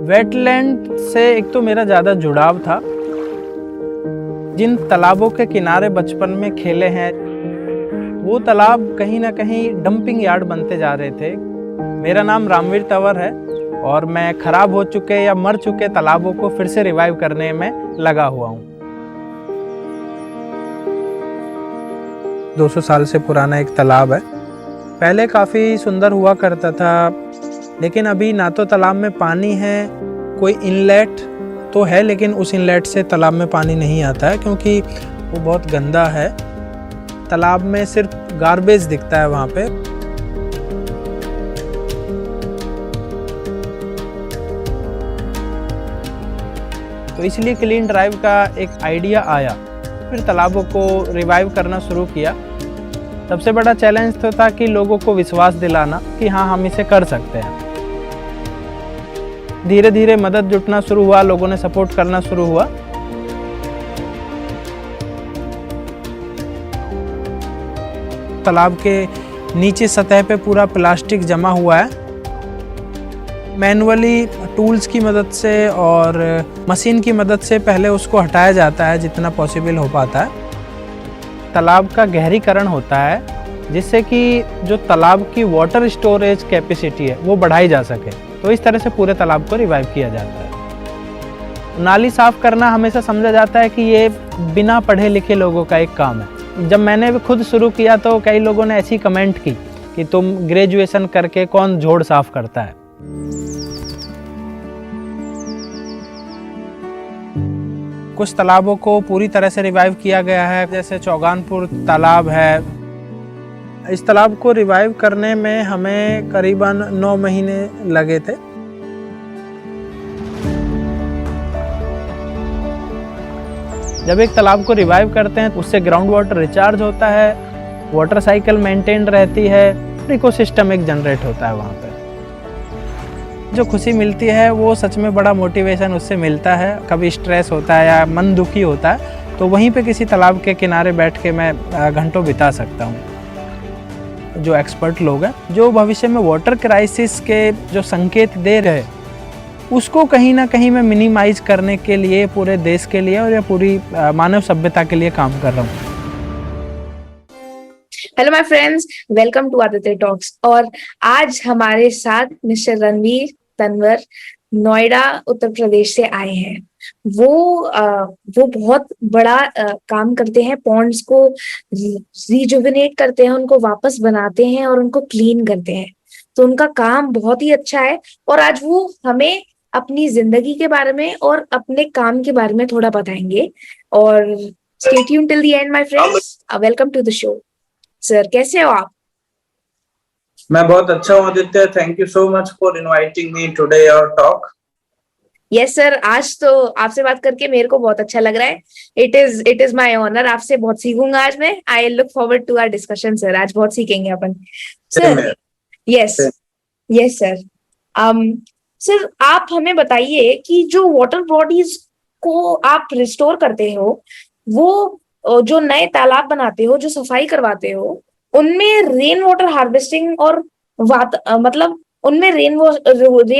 Wetland से एक तो मेरा ज़्यादा जुड़ाव था। जिन तालाबों के किनारे बचपन में खेले हैं वो तालाब कहीं ना कहीं डंपिंग यार्ड बनते जा रहे थे। मेरा नाम रामवीर तंवर है और मैं खराब हो चुके या मर चुके तालाबों को फिर से रिवाइव करने में लगा हुआ हूँ। 200 साल से पुराना एक तालाब है। पहले काफ़ी सुंदर हुआ करता था, लेकिन अभी ना तो तालाब में पानी है, कोई इनलेट तो है लेकिन उस इनलेट से तालाब में पानी नहीं आता है क्योंकि वो बहुत गंदा है। तालाब में सिर्फ गार्बेज दिखता है वहाँ पे। तो इसलिए क्लीन ड्राइव का एक आइडिया आया, फिर तालाबों को रिवाइव करना शुरू किया। सबसे बड़ा चैलेंज तो था कि लोगों को विश्वास दिलाना कि हाँ, हम इसे कर सकते हैं। धीरे धीरे मदद जुटना शुरू हुआ, लोगों ने सपोर्ट करना शुरू हुआ। तालाब के नीचे सतह पे पूरा प्लास्टिक जमा हुआ है। मैनुअली टूल्स की मदद से और मशीन की मदद से पहले उसको हटाया जाता है जितना पॉसिबल हो पाता है। तालाब का गहरीकरण होता है जिससे कि जो तालाब की वाटर स्टोरेज कैपेसिटी है वो बढ़ाई जा सके। तो इस तरह से पूरे तालाब को रिवाइव किया जाता है। नाली साफ करना हमेशा समझा जाता है कि ये बिना पढ़े लिखे लोगों का एक काम है। जब मैंने भी खुद शुरू किया तो कई लोगों ने ऐसी कमेंट की कि तुम ग्रेजुएशन करके कौन झोड़ साफ करता है। कुछ तालाबों को पूरी तरह से रिवाइव किया गया है, जैसे चौगानपुर तालाब है। इस तालाब को रिवाइव करने में हमें करीबन 9 महीने लगे थे। जब एक तालाब को रिवाइव करते हैं उससे ग्राउंड वाटर रिचार्ज होता है, वाटर साइकिल मेंटेन रहती है, इकोसिस्टम एक जनरेट होता है वहाँ पे। जो खुशी मिलती है वो सच में बड़ा मोटिवेशन उससे मिलता है। कभी स्ट्रेस होता है या मन दुखी होता है तो वहीं पे किसी तालाब के किनारे बैठ के मैं घंटों बिता सकता हूँ। जो एक्सपर्ट लोग हैं जो भविष्य में वाटर क्राइसिस के जो संकेत दे रहे उसको कहीं ना कहीं मैं मिनिमाइज करने के लिए पूरे देश के लिए और या पूरी मानव सभ्यता के लिए काम कर रहा हूँ। Hello my friends, welcome to Aditya talks. और आज हमारे साथ मिस्टर रणवीर तंवर नोएडा उत्तर प्रदेश से आए हैं। वो बहुत बड़ा काम करते हैं, पॉन्ड्स को रिजुविनेट करते हैं, उनको वापस बनाते हैं और उनको क्लीन करते हैं। तो उनका काम बहुत ही अच्छा है और आज वो हमें अपनी जिंदगी के बारे में और अपने काम के बारे में थोड़ा बताएंगे। और stay tuned till the end my friends. Welcome to the show. Sir, कैसे हो आप? मैं बहुत अच्छा हूँ Aditya. Thank you so much for inviting me today your talk. Yes sir, आज तो आपसे बात करके मेरे को बहुत अच्छा लग रहा है। It is my honour. आपसे बहुत सीखूंगा आज मैं। I look forward to our discussion sir. आज बहुत सीखेंगे अपन sir. Yes yes sir. Sir, आप हमें बताइए कि जो वाटर बॉडीज को आप रिस्टोर करते हो, वो जो नए तालाब बनाते हो, जो सफाई करवाते हो, उनमें रेन वाटर हार्वेस्टिंग और मतलब उनमें रेन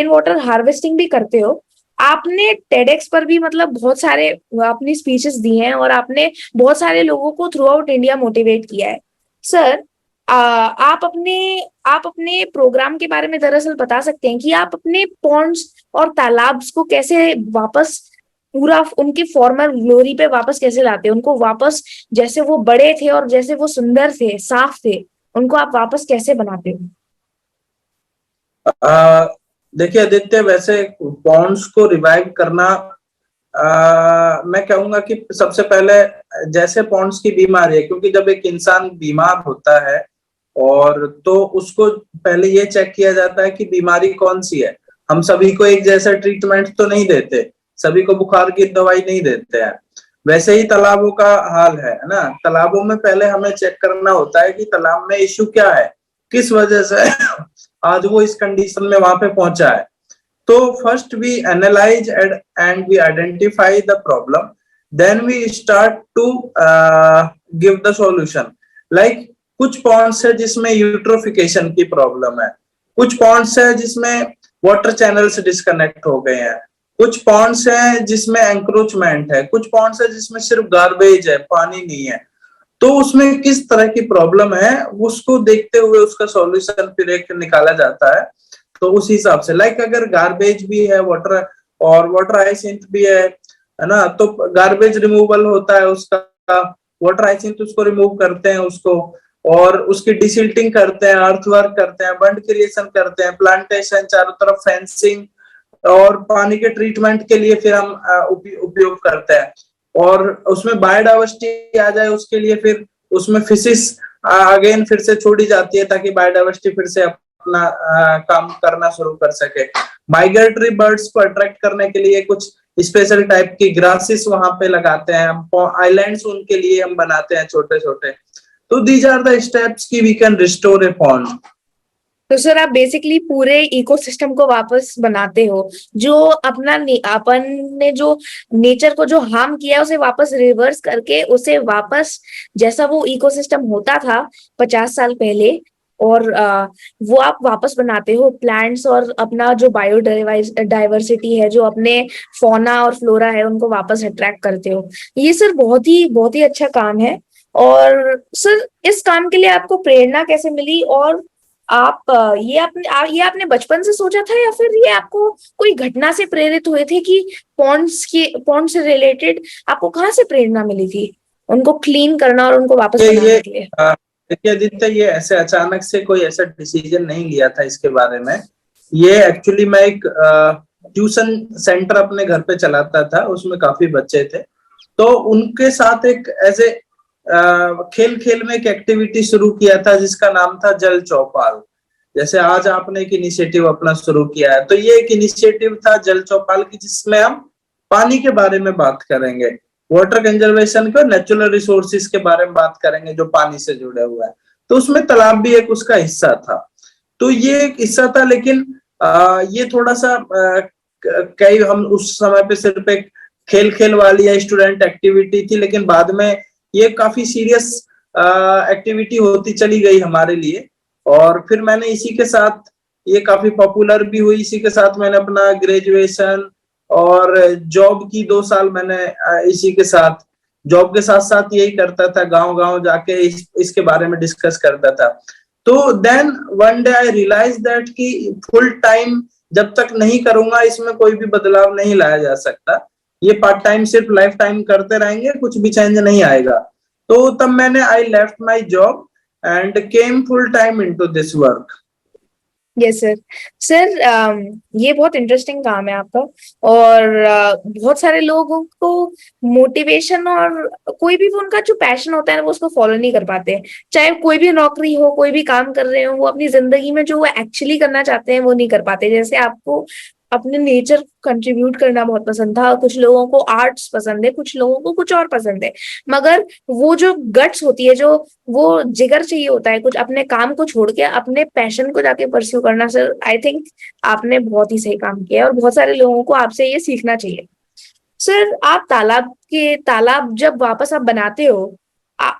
वाटर हार्वेस्टिंग भी करते हो। आपने टेडेक्स पर भी मतलब बहुत सारे अपनी स्पीचेस दी हैं और आपने बहुत सारे लोगों को थ्रू आउट इंडिया मोटिवेट किया है। सर, आप अपने प्रोग्राम के बारे में दरअसल बता सकते हैं कि आप अपने पॉन्ड्स और तालाब्स को कैसे वापस पूरा उनके फॉर्मर ग्लोरी पे वापस कैसे लाते हैं, उनको वापस जैसे वो बड़े थे और जैसे वो सुंदर थे, साफ थे, उनको आप वापस कैसे बनाते हो? देखिए आदित्य, वैसे पॉन्ड्स को रिवाइव करना मैं कहूंगा कि सबसे पहले जैसे पॉन्ड्स की बीमारी है, क्योंकि जब एक इंसान बीमार होता है और तो उसको पहले ये चेक किया जाता है कि बीमारी कौन सी है। हम सभी को एक जैसा ट्रीटमेंट तो नहीं देते, सभी को बुखार की दवाई नहीं देते हैं। वैसे ही तालाबों का हाल है ना। तालाबों में पहले हमें चेक करना होता है कि तालाब में इश्यू क्या है, किस वजह से आज वो इस कंडीशन में वहां पे पहुंचा है। तो first we analyse and we identify the problem, then we start to give the solution. Like कुछ पॉन्ड्स है जिसमें यूट्रोफिकेशन की प्रॉब्लम है, कुछ पॉन्ड्स है जिसमें वाटर चैनल्स डिस्कनेक्ट हो गए हैं, कुछ पॉन्ड्स हैं जिसमें एंक्रोचमेंट है, कुछ पॉन्ड्स है जिसमें सिर्फ गार्बेज है, पानी नहीं है। तो उसमें किस तरह की प्रॉब्लम है उसको देखते हुए उसका सॉल्यूशन फिर एक निकाला जाता है। तो उस हिसाब से लाइक अगर गार्बेज भी है वाटर और वाटर हाइसिंथ भी है ना, तो गार्बेज रिमूवल होता है उसका, वाटर हाइसिंथ उसको रिमूव करते हैं उसको, और उसकी डिसिल्टिंग करते हैं, अर्थवर्क करते हैं, बंड क्रिएशन करते हैं, प्लांटेशन, चारों तरफ फेंसिंग और पानी के ट्रीटमेंट के लिए फिर हम उपयोग करते हैं। और उसमें बायोडाइवर्सिटी आ जाए उसके लिए फिर उसमें फिशिस अगेन फिर से छोड़ी जाती है ताकि बायोडाइवर्सिटी फिर से अपना काम करना शुरू कर सके। माइग्रेटरी बर्ड्स को अट्रैक्ट करने के लिए कुछ स्पेशल टाइप की ग्रासेस वहां पे लगाते हैं हम, आइलैंड्स उनके लिए हम बनाते हैं छोटे छोटे। तो दीज आर द स्टेप्स की we can restore a pond. तो सर आप बेसिकली पूरे इकोसिस्टम को वापस बनाते हो, जो अपना अपन ने जो नेचर को जो हार्म किया उसे वापस रिवर्स करके उसे वापस जैसा वो इकोसिस्टम होता था 50 साल पहले, और वो आप वापस बनाते हो प्लांट्स और अपना जो बायोडाइवर्सिटी है, जो अपने फौना और फ्लोरा है, उनको वापस अट्रैक्ट करते हो। ये सर बहुत ही अच्छा काम है। और सर इस काम के लिए आपको प्रेरणा कैसे मिली, और आप ये आपने बचपन से सोचा था या फिर ये आपको कोई घटना से प्रेरित हुए थे कि पॉन्ड से रिलेटेड आपको कहाँ से प्रेरणा मिली थी उनको क्लीन करना और उनको वापस बनाने के लिए? देखिए आदित्य, ये ऐसे अचानक से कोई ऐसा डिसीजन नहीं लिया था इसके बारे में। ये एक्चुअली मैं एक ट्यूशन सेंटर अपने घर पे चलाता था, उसमें काफी बच्चे थे, तो उनके साथ एक ऐसे खेल खेल में एक एक्टिविटी शुरू किया था जिसका नाम था जल चौपाल। जैसे आज आपने एक इनिशिएटिव अपना शुरू किया है, तो ये एक इनिशिएटिव था जल चौपाल की, जिसमें हम पानी के बारे में बात करेंगे, वाटर कंजर्वेशन के, नेचुरल रिसोर्सेज के बारे में बात करेंगे जो पानी से जुड़े हुए हैं। तो उसमें तालाब भी एक उसका हिस्सा था। तो ये एक हिस्सा था, लेकिन ये थोड़ा सा कई हम उस समय पे सिर्फ एक खेल खेल वाली या स्टूडेंट एक्टिविटी थी, लेकिन बाद में ये काफी सीरियस एक्टिविटी होती चली गई हमारे लिए। और फिर मैंने इसी के साथ, ये काफी पॉपुलर भी हुई, इसी के साथ मैंने अपना ग्रेजुएशन और जॉब की 2 साल मैंने इसी के साथ, जॉब के साथ साथ यही करता था, गांव गांव जाके इसके बारे में डिस्कस करता था। तो then one day I realise that कि फुल टाइम जब तक नहीं करूंगा इसमें कोई भी बदलाव नहीं लाया जा सकता। ये पार्ट टाइम सिर्फ लाइफ टाइम करते रहेंगे, कुछ भी चेंज नहीं आएगा। तो तब मैंने I left my job and came full time into this work. Yes sir. Sir ये बहुत इंटरेस्टिंग काम है आपका, और बहुत सारे लोगों को मोटिवेशन और कोई भी उनका जो पैशन होता है वो उसको फॉलो नहीं कर पाते। चाहे कोई भी नौकरी हो, कोई भी काम कर रहे हो, वो अपनी जिंदगी में जो वो एक्चुअली करना चाहते हैं वो नहीं कर पाते। जैसे आपको अपने नेचर कंट्रीब्यूट करना बहुत पसंद था, कुछ लोगों को आर्ट्स पसंद है, कुछ लोगों को कुछ और पसंद है, मगर वो जो गट्स होती है, जो वो जिगर चाहिए होता है कुछ अपने काम को छोड़ के अपने पैशन को जाके परस्यू करना। सर आई थिंक आपने बहुत ही सही काम किया है और बहुत सारे लोगों को आपसे ये सीखना चाहिए। सर आप तालाब जब वापस आप बनाते हो, आ,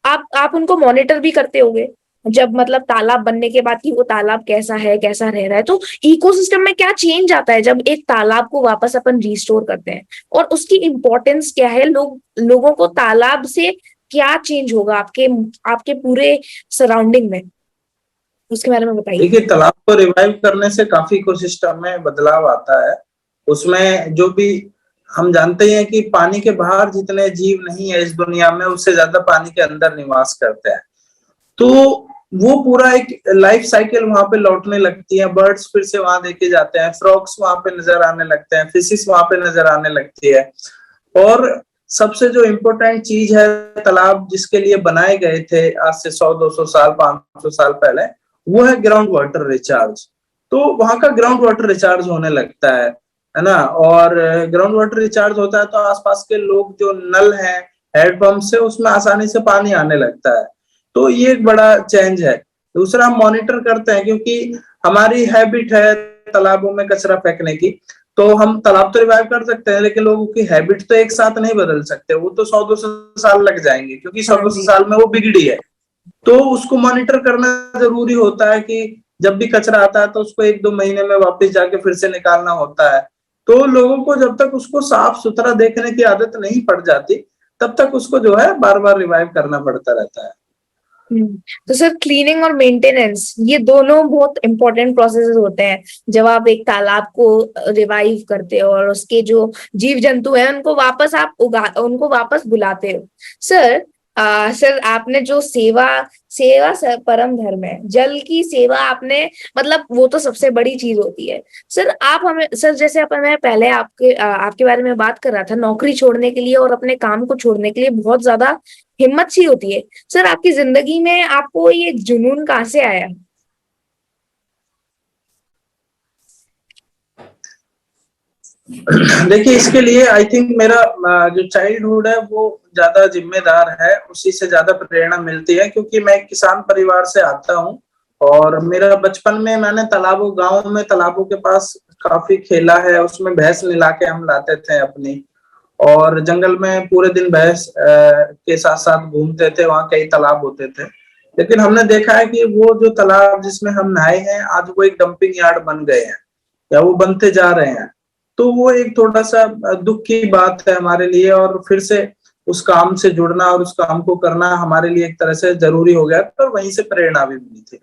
आप उनको मॉनिटर भी करते होगे, जब मतलब तालाब बनने के बाद कि वो तालाब कैसा है, कैसा रह रहा है। तो इकोसिस्टम में क्या चेंज आता है जब एक तालाब को वापस अपन रिस्टोर करते हैं, और उसकी इम्पोर्टेंस क्या है, लोगों को तालाब से क्या चेंज होगा आपके पूरे सराउंडिंग में, उसके बारे में बताइए। देखिए, तालाब को रिवाइव करने से काफी इकोसिस्टम में बदलाव आता है। उसमें जो भी हम जानते हैं कि पानी के बाहर जितने जीव नहीं है इस दुनिया में, उससे ज्यादा पानी के अंदर निवास करते हैं। तो वो पूरा एक लाइफ साइकिल वहां पे लौटने लगती है। बर्ड्स फिर से वहां देखे जाते हैं, फ्रॉग्स वहां पे नजर आने लगते हैं, फिशिस वहां पे नजर आने लगती है। और सबसे जो इम्पोर्टेंट चीज है, तालाब जिसके लिए बनाए गए थे आज से 100-200 साल 500 साल पहले, वो है ग्राउंड वाटर रिचार्ज। तो वहां का ग्राउंड वाटर रिचार्ज होने लगता है ना। और ग्राउंड वाटर रिचार्ज होता है तो आसपास के लोग जो नल है, हैंडपंप से, उसमें आसानी से पानी आने लगता है। तो ये एक बड़ा चेंज है। दूसरा, हम मॉनिटर करते हैं, क्योंकि हमारी हैबिट है तालाबों में कचरा फेंकने की। तो हम तालाब तो रिवाइव कर सकते हैं, लेकिन लोगों की हैबिट तो एक साथ नहीं बदल सकते, वो तो 100-200 साल लग जाएंगे, क्योंकि 100-200 साल में वो बिगड़ी है। तो उसको मॉनिटर करना जरूरी होता है कि जब भी कचरा आता है तो उसको 1-2 महीने में वापस जाके फिर से निकालना होता है। तो लोगों को जब तक उसको साफ सुथरा देखने की आदत नहीं पड़ जाती, तब तक उसको जो है बार बार रिवाइव करना पड़ता रहता है। तो सर क्लीनिंग और मेंटेनेंस ये दोनों बहुत इंपॉर्टेंट प्रोसेसेस होते हैं जब आप एक तालाब को रिवाइव करते हो और उसके जो जीव जंतु हैं उनको वापस आप उनको वापस बुलाते हो। सर सर आपने जो सेवा सेवा परम धर्म है, जल की सेवा आपने, मतलब वो तो सबसे बड़ी चीज होती है। सर आप हमें, सर जैसे अपन, मैं पहले आपके बारे में बात कर रहा था, नौकरी छोड़ने के लिए और अपने काम को छोड़ने के लिए बहुत ज्यादा हिम्मत सी होती है। सर आपकी जिंदगी में आपको ये जुनून कहाँ से आया? देखिए, इसके लिए आई थिंक मेरा जो चाइल्डहुड है वो ज्यादा जिम्मेदार है, उसी से ज्यादा प्रेरणा मिलती है, क्योंकि मैं एक किसान परिवार से आता हूँ। और मेरा बचपन में मैंने तालाबों, गांव में तालाबों के पास काफी खेला है, उसमें भैंस मिला के हम लाते थे अपनी, और जंगल में पूरे दिन भैंस के साथ साथ घूमते थे, वहाँ कई तालाब होते थे। लेकिन हमने देखा है कि वो जो तालाब जिसमें हम नहाए हैं आज वो एक डंपिंग यार्ड बन गए हैं या वो बनते जा रहे हैं। तो वो एक थोड़ा सा दुख की बात है हमारे लिए, और फिर से उस काम से जुड़ना और उस काम को करना हमारे लिए एक तरह से जरूरी हो गया, तो वहीं से प्रेरणा भी मिली थी।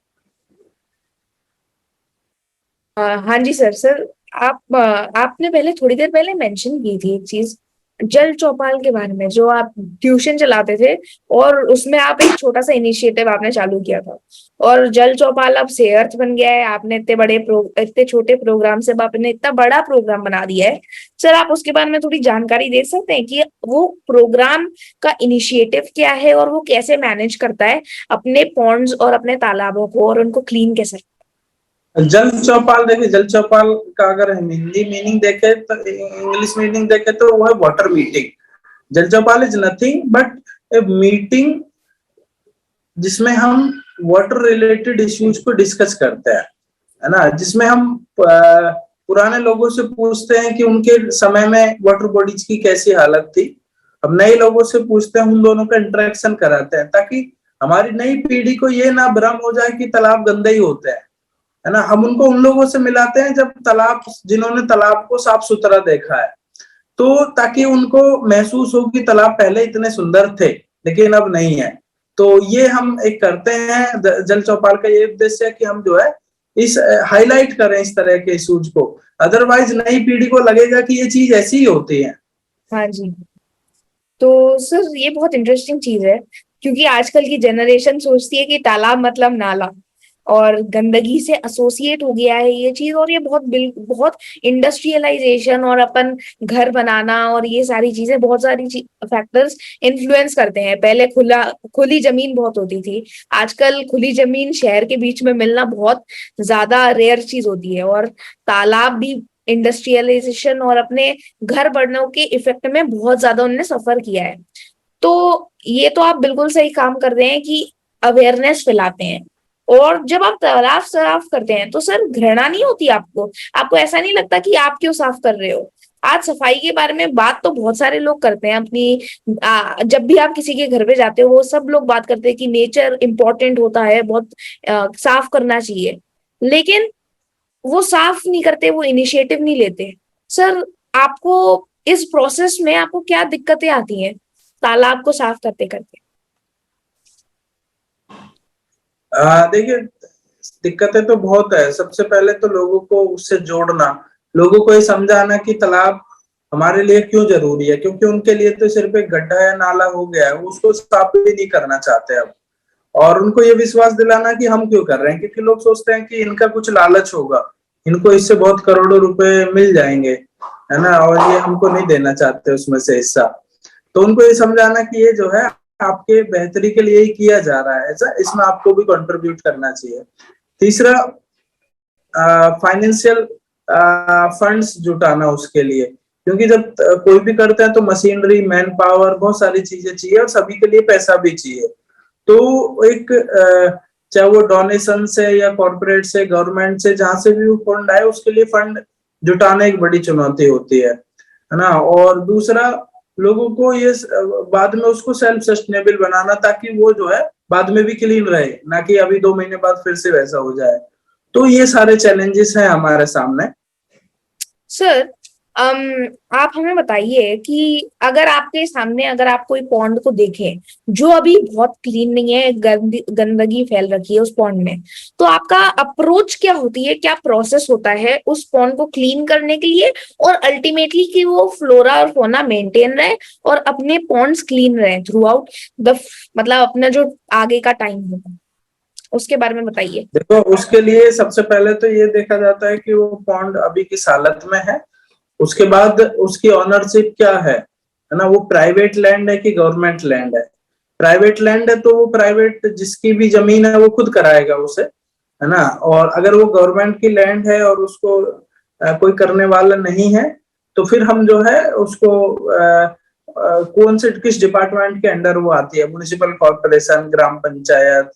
हाँ जी सर। सर आपने पहले थोड़ी देर पहले मेंशन की थी एक चीज, जल चौपाल के बारे में, जो आप ट्यूशन चलाते थे और उसमें आप एक छोटा सा इनिशिएटिव आपने चालू किया था, और जल चौपाल अब से अर्थ बन गया है। आपने इतने छोटे प्रोग्राम से अब आपने इतना बड़ा प्रोग्राम बना दिया है। सर आप उसके बारे में थोड़ी जानकारी दे सकते हैं कि वो प्रोग्राम का इनिशिएटिव क्या है और वो कैसे मैनेज करता है अपने पॉन्ड्स और अपने तालाबों को, और उनको क्लीन कैसे? जल चौपाल, देखिए जल चौपाल का अगर हम हिंदी मीनिंग देखें तो, इंग्लिश मीनिंग देखें तो वो है water meeting. Jal Chaupal is nothing but a meeting जिसमें हम वाटर रिलेटेड इश्यूज को डिस्कस करते हैं, है ना, जिसमें हम पुराने लोगों से पूछते हैं कि उनके समय में वाटर बॉडीज की कैसी हालत थी, अब नए लोगों से पूछते हैं, उन दोनों का इंटरेक्शन कराते हैं, ताकि हमारी नई पीढ़ी को ये ना भ्रम हो जाए कि तालाब गंदे ही होते हैं, है ना। हम उनको उन लोगों से मिलाते हैं जब तालाब, जिन्होंने तालाब को साफ सुथरा देखा है, तो ताकि उनको महसूस हो कि तालाब पहले इतने सुंदर थे लेकिन अब नहीं है। तो ये हम एक करते हैं, जल चौपाल का ये उद्देश्य है कि हम जो है इस हाईलाइट करें इस तरह के इशूज को, अदरवाइज नई पीढ़ी को लगेगा कि ये चीज ऐसी ही होती है। हाँ जी। तो सर ये बहुत इंटरेस्टिंग चीज है, क्योंकि आजकल की जनरेशन सोचती है कि तालाब मतलब नाला, और गंदगी से एसोसिएट हो गया है ये चीज। और ये बहुत इंडस्ट्रियलाइजेशन और अपन घर बनाना और ये सारी चीजें, बहुत सारी फैक्टर्स इन्फ्लुएंस करते हैं। पहले खुली जमीन बहुत होती थी, आजकल खुली जमीन शहर के बीच में मिलना बहुत ज्यादा रेयर चीज होती है, और तालाब भी इंडस्ट्रियलाइजेशन और अपने घर बढ़ने के इफेक्ट में बहुत ज्यादा उनने सफर किया है। तो ये तो आप बिल्कुल सही काम कर रहे हैं कि अवेयरनेस फैलाते हैं। और जब आप तालाब साफ करते हैं तो सर घृणा नहीं होती आपको? आपको ऐसा नहीं लगता कि आप क्यों साफ कर रहे हो? आज सफाई के बारे में बात तो बहुत सारे लोग करते हैं अपनी, जब भी आप किसी के घर पे जाते हो वो सब लोग बात करते हैं कि नेचर इंपॉर्टेंट होता है, बहुत साफ करना चाहिए, लेकिन वो साफ नहीं करते, वो इनिशिएटिव नहीं लेते। सर आपको इस प्रोसेस में आपको क्या दिक्कतें आती हैं तालाब को साफ करते करते? देखिए, दिक्कतें तो बहुत है। सबसे पहले तो लोगों को उससे जोड़ना, लोगों को ये समझाना कि तालाब हमारे लिए क्यों जरूरी है, क्योंकि उनके लिए तो सिर्फ एक गड्ढा या नाला हो गया है, उसको साफ भी नहीं करना चाहते अब। और उनको ये विश्वास दिलाना कि हम क्यों कर रहे हैं, क्योंकि लोग सोचते हैं कि इनका कुछ लालच होगा, इनको इससे बहुत करोड़ों रुपए मिल जाएंगे, है ना, और ये हमको नहीं देना चाहते उसमें से हिस्सा। तो उनको ये समझाना कि ये जो है आपके बेहतरी के लिए ही किया जा रहा है, ऐसा, इसमें आपको भी कंट्रीब्यूट करना चाहिए। तीसरा, फाइनेंशियल फंड्स जुटाना उसके लिए, क्योंकि जब कोई भी करते हैं तो मशीनरी, मैन पावर, बहुत सारी चीजें चाहिए और सभी के लिए पैसा भी चाहिए। तो एक चाहे वो डोनेशन से या कॉर्पोरेट से, गवर्नमेंट से, जहां से भी वो फंड आए, उसके लिए फंड जुटाना एक बड़ी चुनौती होती है ना। और दूसरा, लोगों को ये बाद में उसको सेल्फ सस्टेनेबल बनाना, ताकि वो जो है बाद में भी क्लीन रहे, ना कि अभी 2 महीने बाद फिर से वैसा हो जाए। तो ये सारे चैलेंजेस हैं हमारे सामने। सर आप हमें बताइए कि अगर आपके सामने अगर आप कोई पॉन्ड को देखें जो अभी बहुत क्लीन नहीं है, गंदगी फैल रखी है उस पॉन्ड में, तो आपका अप्रोच क्या होती है, क्या प्रोसेस होता है उस पॉन्ड को क्लीन करने के लिए, और अल्टीमेटली कि वो फ्लोरा और फौना मेंटेन रहे और अपने पॉन्ड्स क्लीन रहे थ्रू आउट द, मतलब अपना जो आगे का टाइम होगा, उसके बारे में बताइए। देखो, उसके लिए सबसे पहले तो ये देखा जाता है कि वो पॉन्ड अभी किस हालत में है। उसके बाद उसकी ऑनरशिप क्या है ना, वो प्राइवेट लैंड है कि गवर्नमेंट लैंड है। प्राइवेट लैंड है तो वो प्राइवेट जिसकी भी जमीन है वो खुद कराएगा उसे, है ना। और अगर वो गवर्नमेंट की लैंड है और उसको कोई करने वाला नहीं है, तो फिर हम जो है उसको कौन से किस डिपार्टमेंट के अंडर वो आती है, म्युनिसिपल कॉर्पोरेशन, ग्राम पंचायत,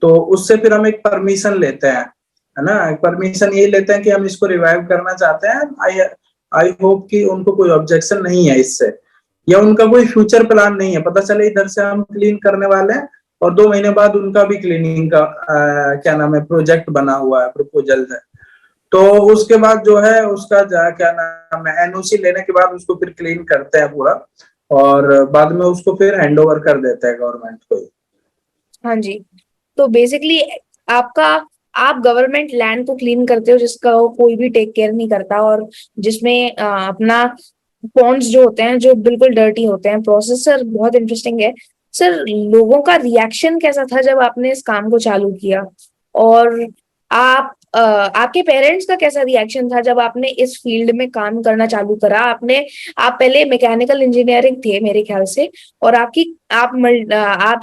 तो उससे फिर हम एक परमिशन लेते हैं, है ना। परमिशन ये लेते हैं कि हम इसको रिवाइव करना चाहते हैं। आई होप कि उनको कोई ऑब्जेक्शन नहीं है इससे, या उनका कोई फ्यूचर प्लान नहीं है। पता चले इधर से हम क्लीन करने वाले हैं और 2 महीने बाद उनका भी क्लीनिंग का क्या नाम है, प्रोजेक्ट बना हुआ है, प्रपोजल है, तो उसके बाद जो है उसका क्या नाम है, एनओसी लेने के बाद उसको फिर क्लीन करते हैं पूरा, और बाद में उसको फिर हैंड ओवर कर देते हैं गवर्नमेंट को। हाँ जी, तो बेसिकली आपका आप गवर्नमेंट लैंड को क्लीन करते हो जिसका कोई भी टेक केयर नहीं करता, और जिसमें अपना पॉन्ड्स जो होते हैं जो बिल्कुल डर्टी होते हैं। प्रोसेस सर बहुत इंटरेस्टिंग है। सर लोगों का रिएक्शन कैसा था जब आपने इस काम को चालू किया, और आपके पेरेंट्स का कैसा रिएक्शन था जब आपने इस फील्ड में काम करना चालू करा? आप पहले मैकेनिकल इंजीनियरिंग थे मेरे ख्याल से, और आप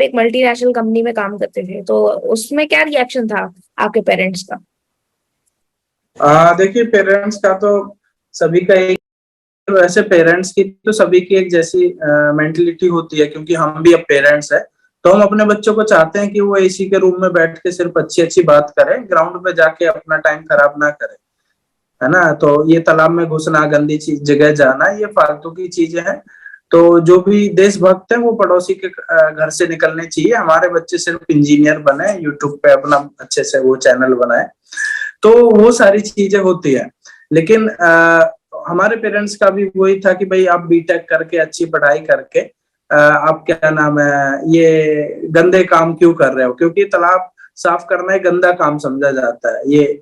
एक मल्टीनेशनल कंपनी में काम करते थे, तो उसमें क्या रिएक्शन था आपके पेरेंट्स का? देखिए, पेरेंट्स का तो सभी का एक, वैसे पेरेंट्स की तो सभी की एक जैसी मेंटलिटी होती है, क्योंकि हम भी अब पेरेंट्स है, तो हम अपने बच्चों को चाहते हैं कि वो एसी के रूम में बैठ के सिर्फ अच्छी अच्छी बात करें, ग्राउंड पे जाके अपना टाइम खराब ना करें, है ना। तो ये तालाब में घुसना, गंदी चीज जगह जाना, ये फालतू की चीजें हैं। तो जो भी देशभक्त है वो पड़ोसी के घर से निकलने चाहिए। हमारे बच्चे सिर्फ इंजीनियर बने, यूट्यूब पे अपना अच्छे से वो चैनल बनाए, तो वो सारी चीजें होती है। लेकिन हमारे पेरेंट्स का भी वही था कि भाई आप बीटेक करके अच्छी पढ़ाई करके आप क्या नाम है ये गंदे काम क्यों कर रहे हो, क्योंकि तालाब साफ करना एक गंदा काम समझा जाता है, ये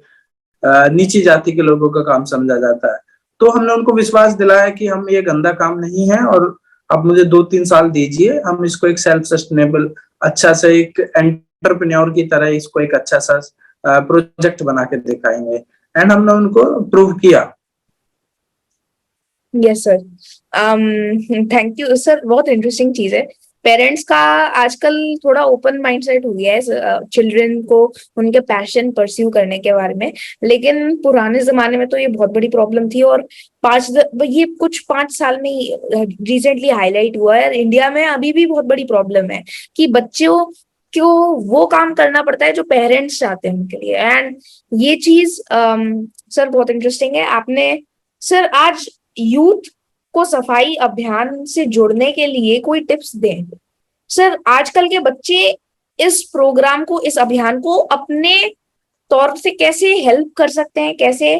नीची जाति के लोगों का काम समझा जाता है। तो हमने उनको विश्वास दिलाया कि हम ये गंदा काम नहीं है, और अब मुझे 2-3 साल दीजिए, हम इसको एक सेल्फ सस्टेनेबल अच्छा से एक एंटरप्रेन्योर की तरह इसको एक अच्छा सा प्रोजेक्ट बना के दिखाएंगे। एंड हमने उनको प्रूव किया। Yes sir, thank you sir, बहुत इंटरेस्टिंग चीज है। पेरेंट्स का आजकल थोड़ा ओपन माइंडसेट हो गया है चिल्ड्रन को उनके पैशन परस्यू करने के बारे में, लेकिन पुराने जमाने में तो ये बहुत बड़ी प्रॉब्लम थी, और ये कुछ 5 साल में ही रिसेंटली हाईलाइट हुआ है। इंडिया में अभी भी बहुत बड़ी प्रॉब्लम है कि बच्चों को वो काम करना पड़ता है जो पेरेंट्स चाहते हैं उनके लिए, एंड ये चीज सर बहुत इंटरेस्टिंग है। आपने सर आज यूथ को सफाई अभियान से जोड़ने के लिए कोई टिप्स दें? सर आजकल के बच्चे इस प्रोग्राम को, इस अभियान को अपने तौर से कैसे हेल्प कर सकते हैं, कैसे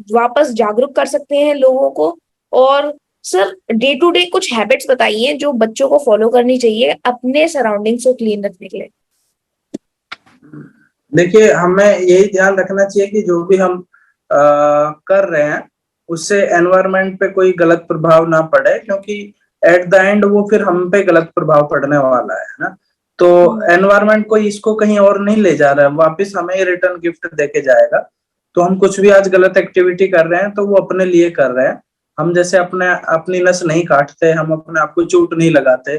वापस जागरूक कर सकते हैं लोगों को? और सर डे टू डे कुछ हैबिट्स बताइए जो बच्चों को फॉलो करनी चाहिए अपने सराउंडिंग्स को क्लीन रखने के लिए। देखिए, हमें यही ध्यान रखना चाहिए कि जो भी हम कर रहे हैं उससे एनवायरनमेंट पे कोई गलत प्रभाव ना पड़े, क्योंकि एट द एंड वो फिर हम पे गलत प्रभाव पड़ने वाला है ना। तो एनवायरनमेंट कोई इसको कहीं और नहीं ले जा रहा है, वापस हमें रिटर्न गिफ्ट देके जाएगा। तो हम कुछ भी आज गलत एक्टिविटी कर रहे हैं तो वो अपने लिए कर रहे हैं। हम जैसे अपनी नस नहीं काटते, हम अपने आप को चोट नहीं लगाते,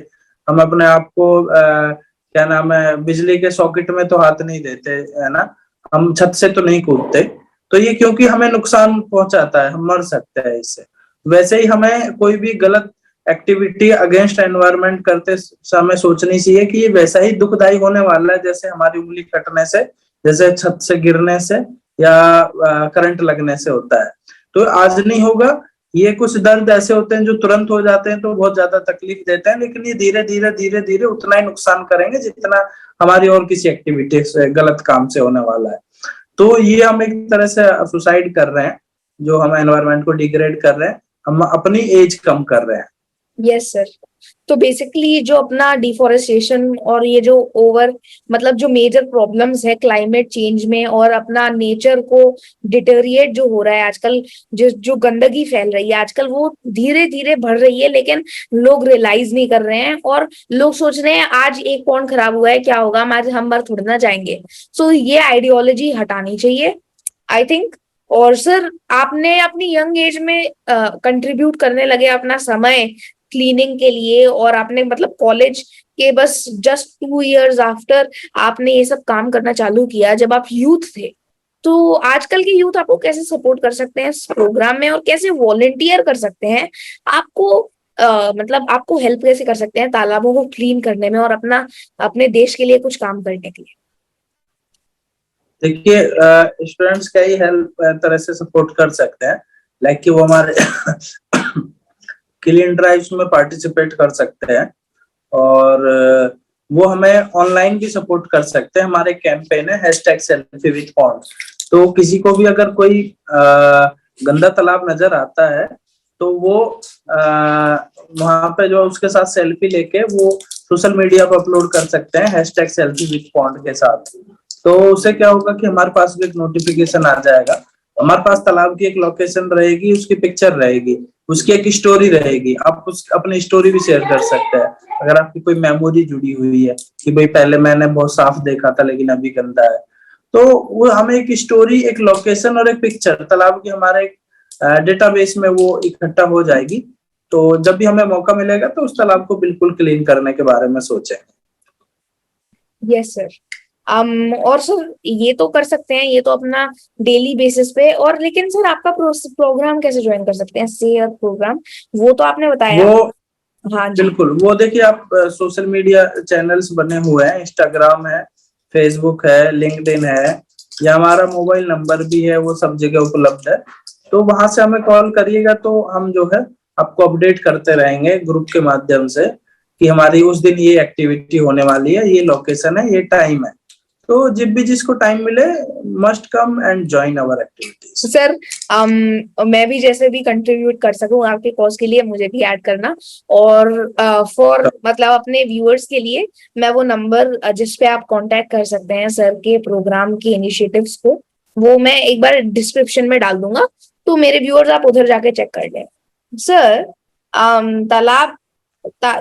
हम अपने आप को क्या नाम है बिजली के सॉकेट में तो हाथ नहीं देते, है ना, हम छत से तो नहीं कूदते। तो ये क्योंकि हमें नुकसान पहुंचाता है, हम मर सकते हैं इससे। वैसे ही हमें कोई भी गलत एक्टिविटी अगेंस्ट एनवायरनमेंट करते समय सोचनी चाहिए कि ये वैसा ही दुखदायी होने वाला है जैसे हमारी उंगली कटने से, जैसे छत से गिरने से या करंट लगने से होता है। तो आज नहीं होगा, ये कुछ दर्द ऐसे होते हैं जो तुरंत हो जाते हैं तो बहुत ज्यादा तकलीफ देते हैं, लेकिन ये धीरे धीरे धीरे धीरे उतना ही नुकसान करेंगे जितना हमारी और किसी एक्टिविटी से, गलत काम से होने वाला है। तो ये हम एक तरह से सुसाइड कर रहे हैं, जो हम एनवायरनमेंट को डिग्रेड कर रहे हैं, हम अपनी एज कम कर रहे हैं। Yes sir. तो बेसिकली जो अपना डिफोरेस्टेशन और ये जो ओवर मतलब जो मेजर प्रॉब्लम्स है क्लाइमेट चेंज में और अपना नेचर को डिटेरिएट जो हो रहा है आजकल, जो जो गंदगी फैल रही है आजकल, वो धीरे धीरे बढ़ रही है, लेकिन लोग रियलाइज नहीं कर रहे हैं और लोग सोच रहे हैं आज एक पॉइंट खराब हुआ है क्या होगा, आज हम बार थोड़ी ना जाएंगे। सो ये आइडियोलॉजी हटानी चाहिए आई थिंक। और सर आपने अपनी यंग एज में कंट्रीब्यूट करने लगे अपना समय क्लीनिंग के लिए, और आपने मतलब कॉलेज के बस जस्ट 2 years आफ्टर आपने ये सब काम करना चालू किया जब आप यूथ थे। तो आजकल के यूथ आपको कैसे सपोर्ट कर सकते हैं इस प्रोग्राम में और कैसे वॉलेंटियर कर सकते हैं आपको, मतलब आपको हेल्प कैसे कर सकते हैं तालाबों को क्लीन करने में और अपना अपने देश के लिए कुछ काम करने के लिए? देखिए, स्टूडेंट्स का ही हेल्प तरह से सपोर्ट कर सकते हैं, लाइक कि वो हमारे क्लीन ड्राइव्स में पार्टिसिपेट कर सकते हैं, और वो हमें ऑनलाइन भी सपोर्ट कर सकते हैं। हमारे कैंपेन है #selfie-with-pond। तो किसी को भी अगर कोई गंदा तालाब नजर आता है तो वो वहां पे जो उसके साथ सेल्फी लेके वो सोशल मीडिया पर अपलोड कर सकते हैं #selfie-with-pond के साथ। तो उससे क्या होगा कि हमारे पास भी एक नोटिफिकेशन आ जाएगा, हमारे पास तालाब की एक लोकेशन रहेगी, उसकी पिक्चर रहेगी, उसकी एक स्टोरी रहेगी, आप उस अपनी स्टोरी भी शेयर कर सकते हैं। अगर आपकी कोई मेमोरी जुड़ी हुई है कि भाई पहले मैंने बहुत साफ देखा था लेकिन अभी गंदा है, तो वो हमें एक स्टोरी, एक लोकेशन और एक पिक्चर तालाब की हमारे डेटाबेस में वो इकट्ठा हो जाएगी। तो जब भी हमें मौका मिलेगा तो उस तालाब को बिल्कुल क्लीन करने के बारे में सोचें। Yes sir. और सर ये तो कर सकते हैं, ये तो अपना डेली बेसिस पे, और लेकिन सर आपका प्रोग्राम कैसे ज्वाइन कर सकते हैं शेयर प्रोग्राम, वो तो आपने बताया। वो हाँ जी। बिल्कुल, वो देखिए आप सोशल मीडिया चैनल्स बने हुए हैं, इंस्टाग्राम है, फेसबुक है, लिंक्डइन है, या हमारा मोबाइल नंबर भी है, वो सब जगह उपलब्ध है। तो वहां से हमें कॉल करिएगा तो हम जो है आपको अपडेट करते रहेंगे ग्रुप के माध्यम से कि हमारी उस दिन ये एक्टिविटी होने वाली है, ये लोकेशन है, ये टाइम है। तो जब भी जिसको टाइम मिले must come and join our activities. Sir मैं भी जैसे भी कंट्रीब्यूट कर सकूं आपके कॉज के लिए मुझे भी ऐड करना, और फॉर मतलब अपने व्यूअर्स के लिए मैं वो नंबर जिस पे आप कांटेक्ट कर सकते हैं सर के प्रोग्राम के इनिशिएटिव्स को, वो मैं एक बार डिस्क्रिप्शन में डाल दूंगा, तो मेरे व्यूअर्स आप उधर जाके चेक कर लें। सर तालाब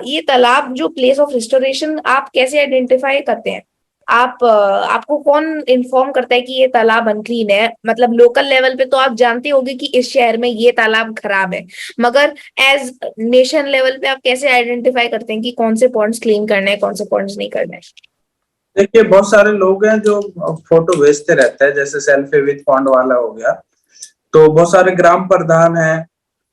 ये तालाब जो प्लेस ऑफ रिस्टोरेशन आप कैसे आइडेंटिफाई करते हैं? आप आपको कौन इन्फॉर्म करता है कि ये तालाब अनक्लीन है? मतलब लोकल लेवल पे तो आप जानते होंगे कि इस शहर में ये तालाब खराब है, मगर एज नेशन लेवल पे आप कैसे आइडेंटिफाई करते हैं कि कौन से पॉइंट्स क्लीन करने हैं, कौन से पॉइंट्स नहीं करने हैं? देखिए, बहुत सारे लोग हैं जो फोटो भेजते रहते हैं, जैसे सेल्फी विद पॉन्ड वाला हो गया। तो बहुत सारे ग्राम प्रधान है,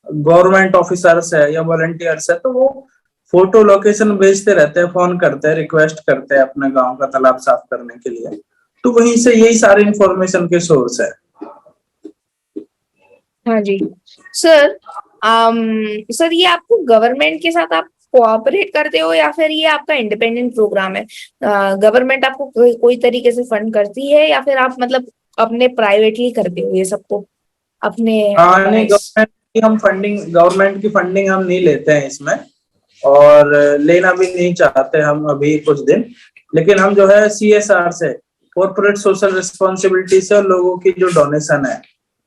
गवर्नमेंट ऑफिसर्स है या वॉलंटियर्स है, तो वो फोटो लोकेशन भेजते रहते हैं, फोन करते हैं, रिक्वेस्ट करते हैं अपने गांव का तालाब साफ करने के लिए। तो वहीं से यही सारे इंफॉर्मेशन के सोर्स है। हाँ जी। सर सर ये आपको गवर्नमेंट के साथ आप कोऑपरेट करते हो या फिर ये आपका इंडिपेंडेंट प्रोग्राम है? गवर्नमेंट आपको कोई तरीके से फंड करती है या फिर आप मतलब अपने प्राइवेटली करते हो ये सबको अपने? नहीं, गवर्नमेंट की फंडिंग हम नहीं लेते हैं इसमें, और लेना भी नहीं चाहते हम अभी कुछ दिन। लेकिन हम जो है CSR से, कॉर्पोरेट सोशल रिस्पॉन्सिबिलिटी से, और लोगों की जो डोनेशन है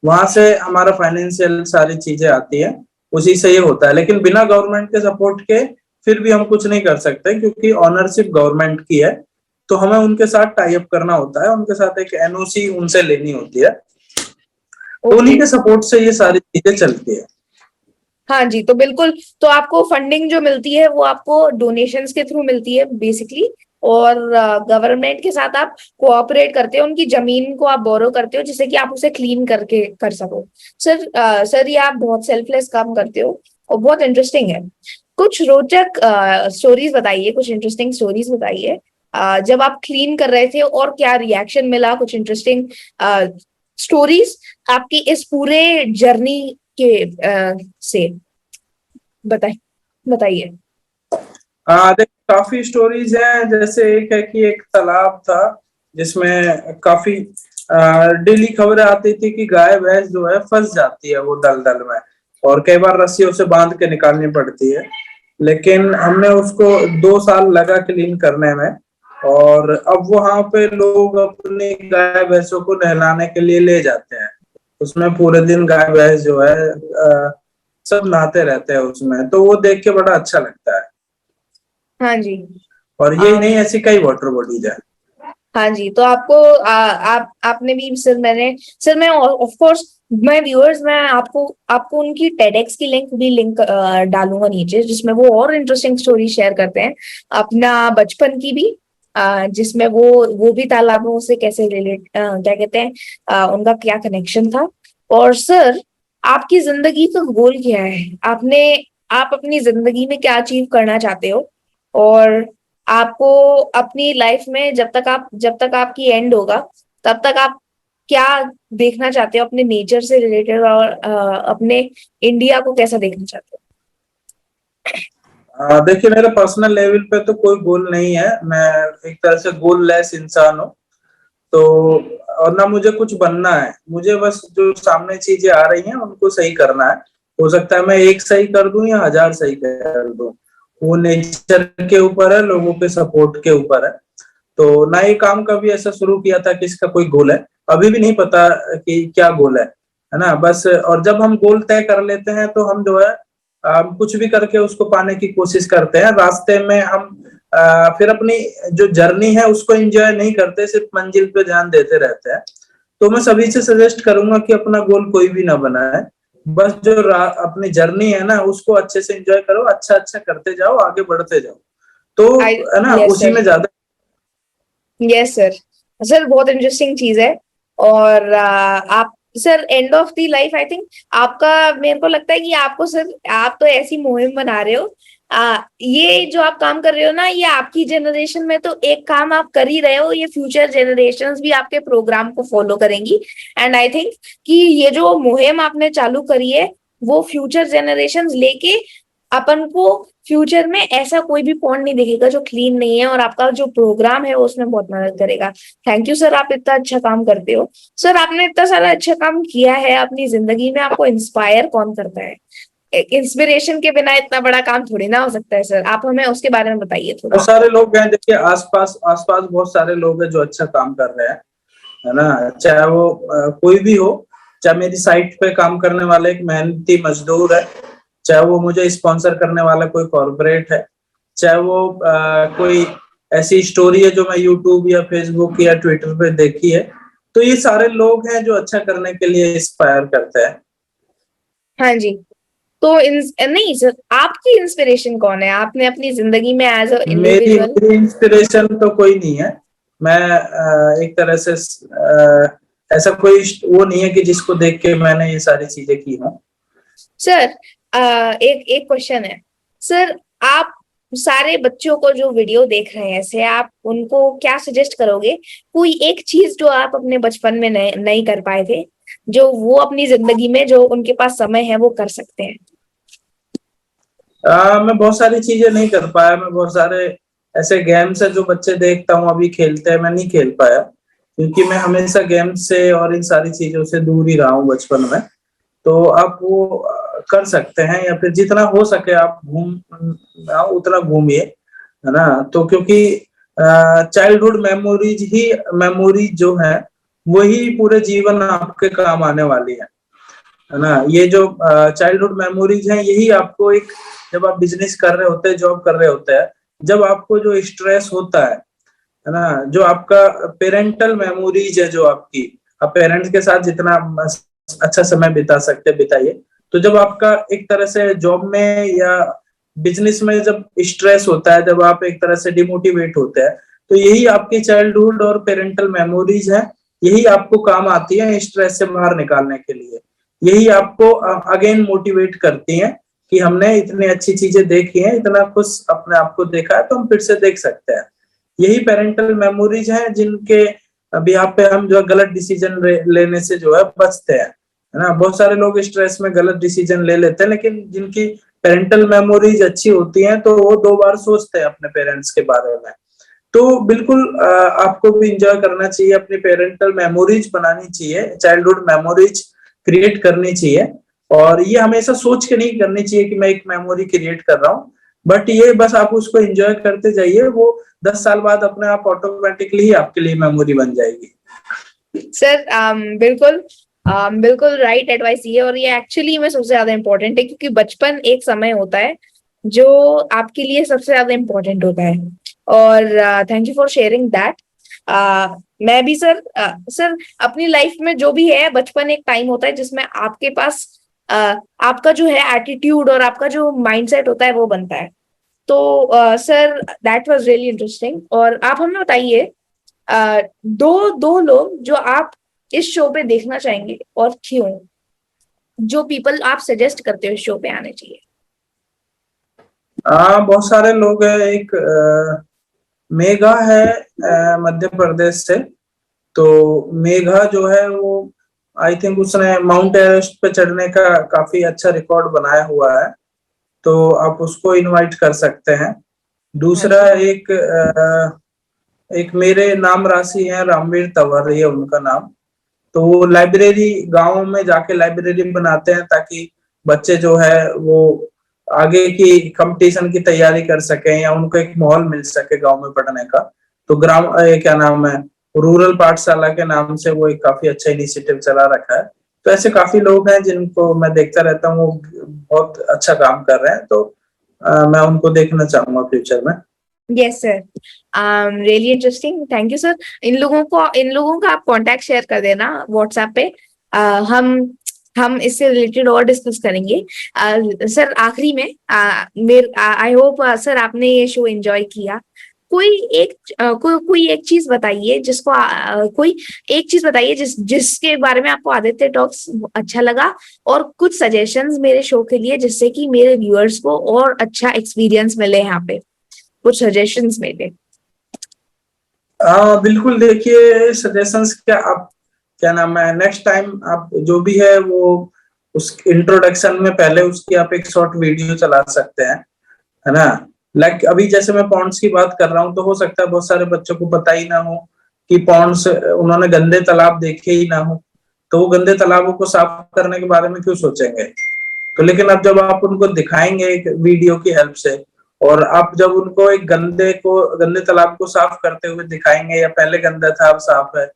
वहां से हमारा फाइनेंशियल सारी चीजें आती है, उसी से ये होता है। लेकिन बिना गवर्नमेंट के सपोर्ट के फिर भी हम कुछ नहीं कर सकते, क्योंकि ऑनरशिप गवर्नमेंट की है। तो हमें उनके साथ टाई अप करना होता है, उनके साथ एक NOC उनसे लेनी होती है। तो उन्हीं के सपोर्ट से ये सारी चीजें चलती है। हाँ जी, तो बिल्कुल, तो आपको फंडिंग जो मिलती है वो आपको डोनेशंस के थ्रू मिलती है बेसिकली, और गवर्नमेंट के साथ आप कोऑपरेट करते हो, उनकी जमीन को आप बोरो करते हो जिससे कि आप उसे क्लीन करके कर सको। सर सर ये आप बहुत सेल्फलेस काम करते हो और बहुत इंटरेस्टिंग है। कुछ रोचक स्टोरीज बताइए, कुछ इंटरेस्टिंग स्टोरीज बताइए जब आप क्लीन कर रहे थे और क्या रिएक्शन मिला, कुछ इंटरेस्टिंग स्टोरीज आपकी इस पूरे जर्नी के से बताइए। देख, काफी स्टोरीज हैं। जैसे एक है कि एक तालाब था जिसमें काफी डेली खबरें आती थी कि गाय भैंस जो है फंस जाती है वो दलदल में, और कई बार रस्सियों से बांध के निकालनी पड़ती है। लेकिन हमने उसको 2 साल लगा क्लीन करने में, और अब वहां पे लोग अपनी गाय भैंसों को नहलाने के लिए ले जाते हैं। उसमें पूरे दिन गाय भैंस जो है सब नहाते रहते हैं उसमें, तो वो देख के बड़ा अच्छा लगता है। हाँ जी। और ये नहीं, ऐसी कई वाटर बॉडीज है। हाँ जी, तो आपको आपने भी सर मैं ऑफ कोर्स मैं व्यूअर्स, मैं आपको आपको उनकी टेडेक्स की लिंक डालूंगा नीचे, जिसमें वो और इंटरेस्टिंग स्टोरी शेयर करते हैं अपना बचपन की भी, जिसमें वो भी तालाबों से कैसे रिलेट क्या कहते हैं, उनका क्या कनेक्शन था। और सर, आपकी जिंदगी का गोल क्या है? आप अपनी जिंदगी में क्या अचीव करना चाहते हो? और आपको अपनी लाइफ में जब तक आपकी एंड होगा, तब तक आप क्या देखना चाहते हो अपने नेचर से रिलेटेड, और अपने इंडिया को कैसा देखना चाहते देखिए, मेरे पर्सनल लेवल पे तो कोई गोल नहीं है। मैं एक तरह से गोल लेस इंसान हूँ। तो और ना मुझे कुछ बनना है, मुझे बस जो सामने चीजें आ रही हैं उनको सही करना है। हो सकता है मैं एक सही कर दूं या 1000 सही कर दूं, वो नेचर के ऊपर है, लोगों के सपोर्ट के ऊपर है। तो ना ये काम कभी ऐसा शुरू किया था कि इसका कोई गोल है, अभी भी नहीं पता कि क्या गोल है ना। बस, और जब हम गोल तय कर लेते हैं तो हम जो है कुछ भी करके उसको पाने की कोशिश करते हैं। रास्ते में हम फिर अपनी जो जर्नी है उसको एंजॉय नहीं करते, सिर्फ मंजिल पे ध्यान देते रहते हैं। तो मैं सभी से सजेस्ट करूंगा कि अपना गोल कोई भी ना बनाए, बस जो अपनी जर्नी है ना उसको अच्छे से एंजॉय करो, अच्छा अच्छा करते जाओ, आगे बढ़ते जाओ, तो हो? है ना, यस उसी सर। में ज्यादा। Yes sir. सर बहुत इंटरेस्टिंग चीज है। और आप sir end of the life, I think आपका, मेरे को लगता है कि आपको सर, आप तो ऐसी मुहिम बना रहे हो, ये जो आप काम कर रहे हो ना, ये आपकी जनरेशन में तो एक काम आप कर ही रहे हो, ये फ्यूचर जनरेशंस भी आपके प्रोग्राम को फॉलो करेंगी। एंड आई थिंक कि ये जो मुहिम आपने चालू करी है, वो फ्यूचर जनरेशंस लेके अपन को फ्यूचर में ऐसा कोई भी पॉइंट नहीं दिखेगा जो क्लीन नहीं है, और आपका जो प्रोग्राम है वो उसमें बहुत मदद करेगा। थैंक यू सर, आप इतना अच्छा काम करते हो। सर, आपने इतना सारा अच्छा काम किया है अपनी जिंदगी में, आपको इंस्पायर कौन करता है? इंस्पिरेशन के बिना इतना बड़ा काम थोड़ी ना हो सकता है सर, आप हमें उसके बारे में बताइए थोड़ा। बहुत सारे लोग हैं, देखिए आसपास आसपास बहुत सारे लोग हैं जो अच्छा काम कर रहे हैं, है ना। चाहे वो कोई भी हो, चाहे मेरी साइट पे काम करने वाला एक मेहनती मजदूर है, चाहे वो मुझे स्पॉन्सर करने वाला कोई कॉर्पोरेट है, चाहे वो कोई ऐसी स्टोरी है जो मैं यूट्यूब या फेसबुक या ट्विटर पे देखी है, तो ये सारे लोग हैं जो अच्छा करने के लिए इंस्पायर करते हैं। हाँ जी। तो नहीं सर, आपकी इंस्पिरेशन कौन है? आपने अपनी जिंदगी में एज अ मेरी इंडिविजुअल। मेरी इंस्पिरेशन तो कोई नहीं है। मैं एक तरह से ऐसा कोई वो नहीं है कि जिसको देख के मैंने ये सारी चीजें की हूँ। सर, एक एक क्वेश्चन है सर। आप सारे बच्चों को जो वीडियो देख रहे हैं, ऐसे आप उनको क्या सजेस्ट करोगे? कोई एक चीज जो आप अपने बचपन में नहीं कर पाए थे, जो वो अपनी जिंदगी में, जो उनके पास समय है, वो कर सकते हैं? मैं बहुत सारी चीजें नहीं कर पाया। मैं बहुत सारे ऐसे गेम्स है जो बच्चे देखता हूँ अभी खेलते हैं, मैं नहीं खेल पाया, क्योंकि मैं हमेशा गेम से और इन सारी चीजों से दूर ही रहा हूँ बचपन में। तो आप वो कर सकते हैं, या फिर जितना हो सके आप उतना घूमिए, है ना। तो क्योंकि चाइल्डहुड मेमोरीज जो है वही पूरे जीवन आपके काम आने वाली है ना। ये जो चाइल्डहुड मेमोरीज हैं यही आपको एक, जब आप बिजनेस कर रहे होते हैं, जॉब कर रहे होते हैं, जब आपको जो स्ट्रेस होता है ना, जो आपका पेरेंटल मेमोरीज है, जो आपकी, आप पेरेंट्स के साथ जितना अच्छा समय बिता सकते बिताइए। तो जब आपका एक तरह से जॉब में या बिजनेस में जब स्ट्रेस होता है, जब आप एक तरह से डिमोटिवेट होते हैं, तो यही आपकी चाइल्डहुड और पेरेंटल मेमोरीज है, यही आपको काम आती है स्ट्रेस से बाहर निकालने के लिए। यही आपको अगेन मोटिवेट करती हैं कि हमने इतनी अच्छी चीजें देखी हैं, इतना खुश अपने आप को देखा है, तो हम फिर से देख सकते हैं। यही पेरेंटल मेमोरीज हैं जिनके बिहाफ पे हम जो गलत डिसीजन लेने से जो है बचते हैं, है ना। बहुत सारे लोग स्ट्रेस में गलत डिसीजन ले लेते हैं, लेकिन जिनकी पेरेंटल मेमोरीज अच्छी होती हैं तो वो 2 बार सोचते हैं अपने पेरेंट्स के बारे में। तो बिल्कुल आपको भी इंजॉय करना चाहिए, अपनी पेरेंटल मेमोरीज बनानी चाहिए, चाइल्डहुड मेमोरीज क्रिएट करनी चाहिए। और ये हमेशा सोच के नहीं करनी चाहिए कि मैं एक मेमोरी क्रिएट कर रहा हूँ, बट ये बस आप उसको एंजॉय करते जाइए, वो 10 साल बाद अपने आप ऑटोमेटिकली ही आपके लिए मेमोरी बन जाएगी। सर बिल्कुल बिल्कुल राइट एडवाइस ये, और ये एक्चुअली में सबसे ज्यादा इम्पोर्टेंट है, क्योंकि बचपन एक समय होता है जो आपके लिए सबसे ज्यादा इम्पोर्टेंट होता है। और thank you for sharing that. मैं भी सर अपनी लाइफ में जो भी है, बचपन एक टाइम होता है जिसमें आपके पास आपका जो है एटीट्यूड और आपका जो माइंडसेट होता है वो बनता है। तो sir that was really interesting. और आप हमें बताइए दो लोग जो आप इस शो पे देखना चाहेंगे और क्यों, जो पीपल आप सजेस्ट करते हो इस शो पे आने चाहिए। बहुत सारे लोग हैं। एक मेघा है मध्य प्रदेश से। तो मेघा जो है वो आई थिंक उसने माउंट एवरेस्ट पे चढ़ने का काफी अच्छा रिकॉर्ड बनाया हुआ है, तो आप उसको इनवाइट कर सकते हैं। दूसरा एक मेरे नाम राशि है, रामवीर तंवर, ये उनका नाम। तो वो लाइब्रेरी गांव में जाके लाइब्रेरी बनाते हैं ताकि बच्चे जो है वो आगे की कंपटीशन की तैयारी कर सके या उनको एक माहौल मिल सके गांव में पढ़ने का। तो क्या नाम है, रूरल पाठशाला के नाम से वो एक काफी अच्छा इनिशिएटिव चला रखा है। तो ऐसे काफी लोग हैं जिनको मैं देखता रहता हूँ, वो बहुत अच्छा काम कर रहे हैं, तो मैं उनको देखना चाहूंगा फ्यूचर में। Yes sir, really interesting, thank you sir. इन लोगों का आप कांटेक्ट शेयर कर देना व्हाट्सएप पे। हम इससे रिलेटेड और डिस्कस करेंगे। सर आखिरी में आई होप सर आपने ये शो एंजॉय किया। कोई एक चीज बताइए जिसके बारे में आपको आदित्य टॉक्स अच्छा लगा, और कुछ सजेशंस मेरे शो के लिए, जिससे कि मेरे व्यूअर्स को और अच्छा एक्सपीरियंस मिले यहाँ पे, कुछ सजेशंस मिले। बिल्कुल, देखिए सजेशंस क्या नाम है, नेक्स्ट टाइम आप जो भी है वो उस इंट्रोडक्शन में पहले उसकी आप एक शॉर्ट वीडियो चला सकते हैं, है ना। लाइक अभी जैसे मैं पॉन्ड्स की बात कर रहा हूँ, तो हो सकता है बहुत सारे बच्चों को पता ही ना हो कि पॉन्ड्स, उन्होंने गंदे तालाब देखे ही ना हो, तो वो गंदे तालाबों को साफ करने के बारे में क्यों सोचेंगे। तो लेकिन अब जब आप उनको दिखाएंगे एक वीडियो की हेल्प से, और आप जब उनको एक गंदे तालाब को साफ करते हुए दिखाएंगे, या पहले गंदा था अब साफ है,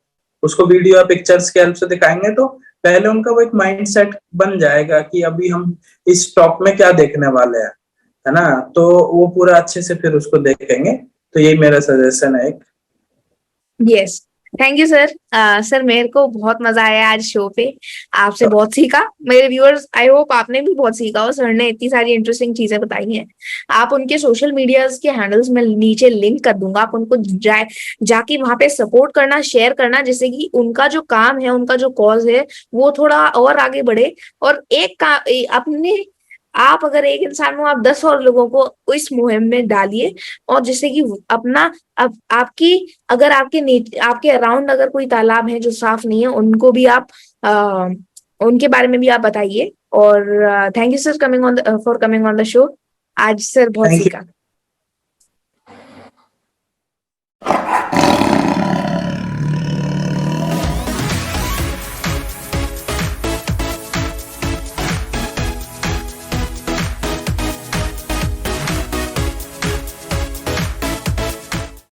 उसको वीडियो या पिक्चर्स की हेल्प से दिखाएंगे, तो पहले उनका वो एक माइंडसेट बन जाएगा कि अभी हम इस टॉप में क्या देखने वाले हैं, है ना। तो वो पूरा अच्छे से फिर उसको देखेंगे। तो यही मेरा सजेशन है एक। Yes, thank you sir. Sir मेरे को बहुत मजा आया आज शो पे, आपसे बहुत सीखा। मेरे व्यूअर्स, आई होप आपने भी बहुत सीखा हो। सर ने इतनी सारी इंटरेस्टिंग चीजें बताई हैं। आप उनके सोशल मीडियाज के हैंडल्स में नीचे लिंक कर दूंगा, आप उनको जाके वहां पे सपोर्ट करना, शेयर करना, जिससे कि उनका जो काम है, उनका जो कॉज है, वो थोड़ा और आगे बढ़े। और आप अगर एक इंसान हो, आप 10 और लोगों को इस मुहिम में डालिए, और जिससे कि अपना आपकी अगर आपके अराउंड अगर कोई तालाब है जो साफ नहीं है, उनको भी आप उनके बारे में भी आप बताइए। और thank you sir for coming on the show. आज सर बहुत सीखा।